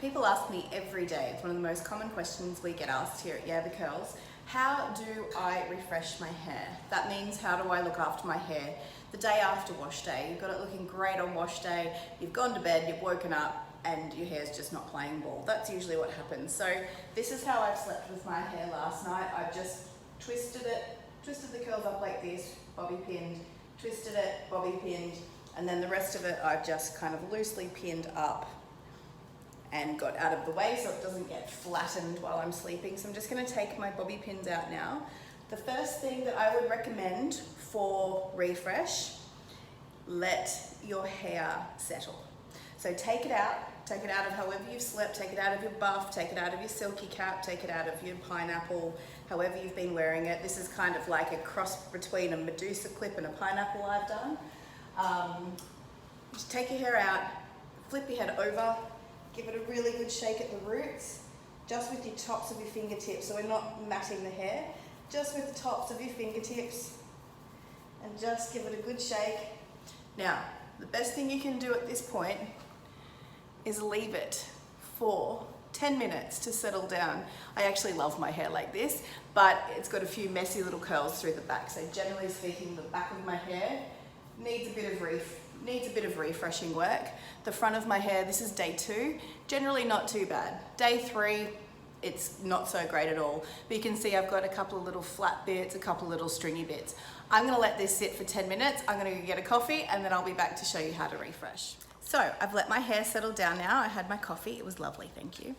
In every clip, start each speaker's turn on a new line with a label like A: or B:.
A: People ask me every day, it's one of the most common questions we get asked here at Yerba Curls, how do I refresh my hair? That means how do I look after my hair the day after wash day? You've got it looking great on wash day, you've gone to bed, you've woken up, and your hair's just not playing ball. That's usually what happens. So this is how I've slept with my hair last night. I've just twisted the curls up like this, bobby pinned, twisted it, bobby pinned, and then the rest of it I've just kind of loosely pinned up and got out of the way so it doesn't get flattened while I'm sleeping. So I'm just going to take my bobby pins out now. The first thing that I would recommend for refresh, let your hair settle. So take it out of however you've slept, take it out of your buff, take it out of your silky cap, take it out of your pineapple, however you've been wearing it. This is kind of like a cross between a Medusa clip and a pineapple I've done. Just take your hair out, flip your head over, give it a really good shake at the roots, just with your tops of your fingertips, so we're not matting the hair, just with the tops of your fingertips, and just give it a good shake. Now, the best thing you can do at this point is leave it for 10 minutes to settle down. I actually love my hair like this, but it's got a few messy little curls through the back, so generally speaking, the back of my hair needs a bit of refreshing work. The front of my hair, this is day 2, generally not too bad. Day 3, it's not so great at all. But you can see I've got a couple of little flat bits, a couple of little stringy bits. I'm gonna let this sit for 10 minutes. I'm gonna go get a coffee and then I'll be back to show you how to refresh. So I've let my hair settle down now. I had my coffee, it was lovely, thank you.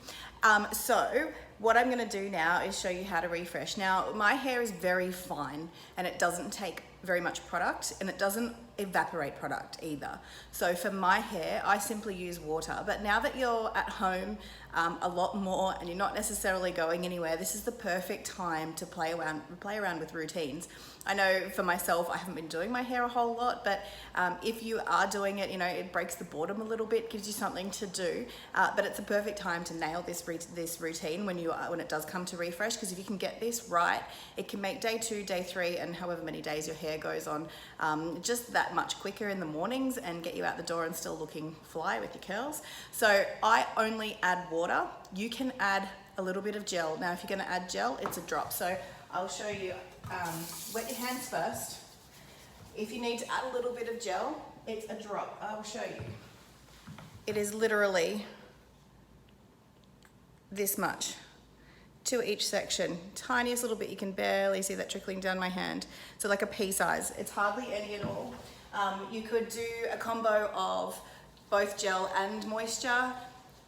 A: So what I'm gonna do now is show you how to refresh. Now, my hair is very fine and it doesn't take very much product and it doesn't evaporate product either. So for my hair, I simply use water. But now that you're at home a lot more and you're not necessarily going anywhere, this is the perfect time to play around with routines. I know for myself, I haven't been doing my hair a whole lot, but if you are doing it, you know, it breaks the boredom a little bit, gives you something to do. But it's a perfect time to nail this routine when it does come to refresh, because if you can get this right, it can make day 2, day 3, and however many days your hair goes on, just that much quicker in the mornings and get you out the door and still looking fly with your curls. So I only add water. You can add a little bit of gel. Now, if you're going to add gel, it's a drop. So I'll show you. Wet your hands first. If you need to add a little bit of gel, it's a drop. I'll show you. It is literally this much to each section. Tiniest little bit, you can barely see that trickling down my hand. So like a pea size. It's hardly any at all. You could do a combo of both gel and moisture.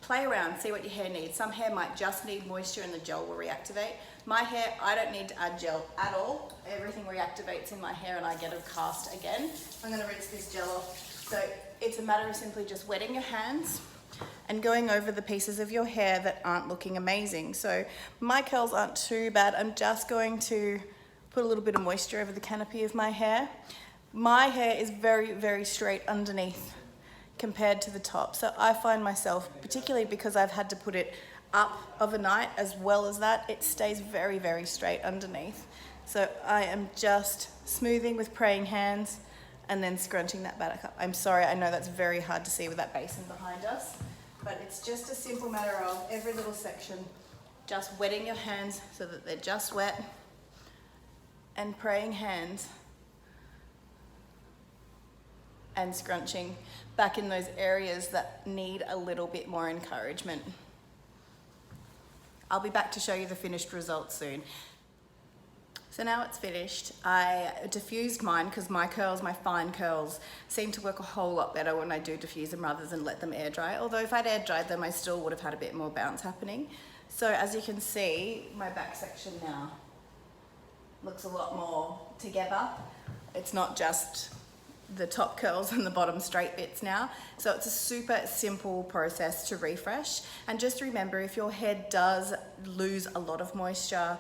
A: Play around, see what your hair needs. Some hair might just need moisture and the gel will reactivate. My hair, I don't need to add gel at all. Everything reactivates in my hair and I get a cast again. I'm gonna rinse this gel off. So it's a matter of simply just wetting your hands and going over the pieces of your hair that aren't looking amazing. So my curls aren't too bad. I'm just going to put a little bit of moisture over the canopy of my hair. My hair is very, very straight underneath compared to the top. So I find myself, particularly because I've had to put it up overnight as well as that, it stays very, very straight underneath. So I am just smoothing with praying hands and then scrunching that back up. I'm sorry, I know that's very hard to see with that basin behind us, but it's just a simple matter of every little section, just wetting your hands so that they're just wet and praying hands and scrunching back in those areas that need a little bit more encouragement. I'll be back to show you the finished results soon. So now it's finished. I diffused mine because my curls, my fine curls, seem to work a whole lot better when I do diffuse them rather than let them air dry. Although if I'd air dried them, I still would have had a bit more bounce happening. So as you can see, my back section now looks a lot more together. It's not just the top curls and the bottom straight bits now. So it's a super simple process to refresh. And just remember, if your hair does lose a lot of moisture,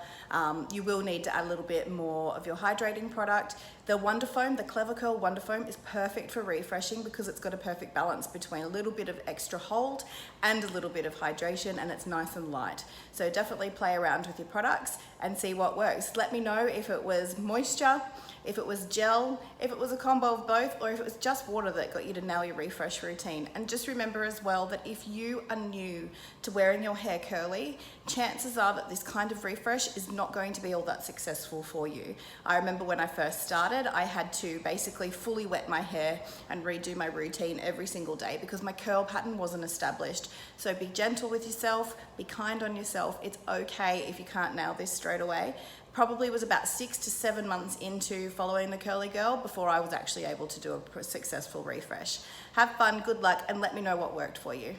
A: you will need to add a little bit more of your hydrating product. The Wonderfoam, the Clever Curl Wonderfoam, is perfect for refreshing because it's got a perfect balance between a little bit of extra hold and a little bit of hydration, and it's nice and light. So definitely play around with your products and see what works. Let me know if it was moisture, if it was gel, if it was a combo of both. both, or if it was just water that got you to nail your refresh routine. And just remember as well that if you are new to wearing your hair curly, chances are that this kind of refresh is not going to be all that successful for you. I remember when I first started, I had to basically fully wet my hair and redo my routine every single day because my curl pattern wasn't established. So be gentle with yourself, be kind on yourself. It's okay if you can't nail this straight away. Probably was about 6 to 7 months into following the Curly Girl before I was actually able to do a successful refresh. Have fun, good luck, and let me know what worked for you.